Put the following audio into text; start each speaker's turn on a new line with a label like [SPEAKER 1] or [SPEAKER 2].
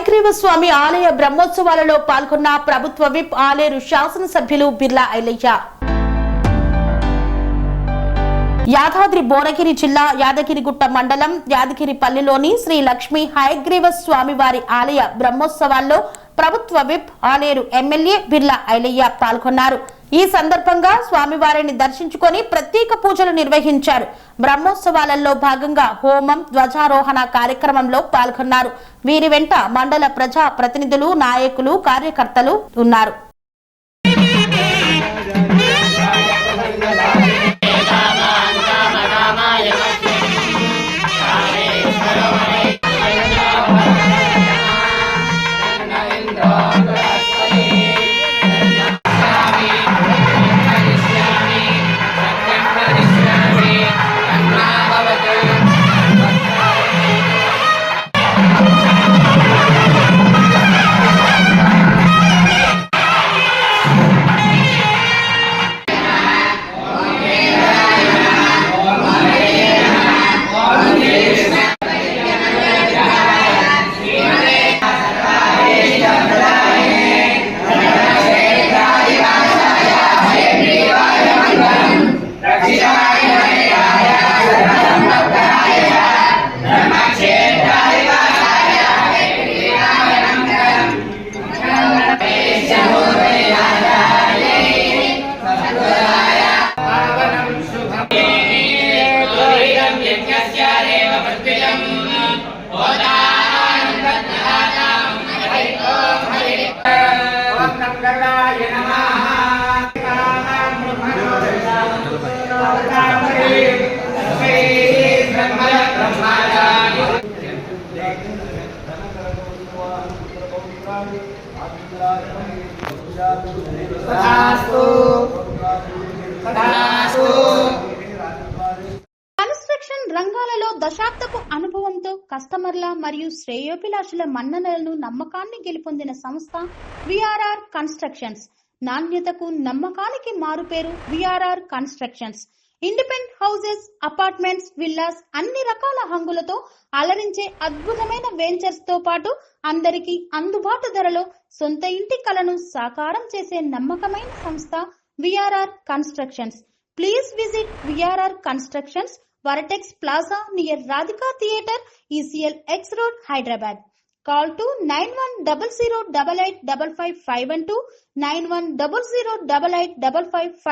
[SPEAKER 1] హయగ్రీవ స్వామి ఆలయ బ్రహ్మోత్సవాలలో పాల్గొన్న ప్రభుత్వ విప్ ఆలేరు శాసనసభ్యులు బిర్లా ఐలయ్య. యాదాద్రి భువనగిరి జిల్లా యాదగిరిగుట్ట మండలం యాదగిరిపల్లిలోని శ్రీ లక్ష్మీ హయగ్రీవ స్వామివారి ఆలయ బ్రహ్మోత్సవాల్లో ప్రభుత్వ విప్ ఆలేరు ఎమ్మెల్యే బిర్లా ఐలయ్య పాల్గొన్నారు. ఈ సందర్భంగా స్వామివారిని దర్శించుకొని ప్రత్యేక పూజలు నిర్వహించారు. బ్రహ్మోత్సవాలలో భాగంగా హోమం, ధ్వజారోహణ కార్యక్రమంలో పాల్గొన్నారు. వీరి వెంట మండల ప్రజా ప్రతినిధులు, నాయకులు, కార్యకర్తలు ఉన్నారు.
[SPEAKER 2] కన్స్ట్రక్షన్ రంగాలలో దశాబ్దపు అనుభవంతో కస్టమర్ల మరియు శ్రేయోభిలాషుల మన్ననలను, నమ్మకాన్ని గెలుపొందిన సంస్థ విఆర్ఆర్ కన్స్ట్రక్షన్స్. నాణ్యతకు, నమ్మకానికి మారుపేరు VRR constructions. Independent houses, apartments, villas అన్ని రకాల హంగులతో అలరించే అద్భుతమైన వెంచర్స్ తో పాటు అందరికీ అందుబాటు ధరలో సొంత ఇంటి కలను సాకారం చేసే నమ్మకమైన సంస్థ VRR constructions. Please visit VRR constructions, Varatex Plaza near Radhika Theatre, ECL X Road, Hyderabad. Call to 9100885551 9100885559.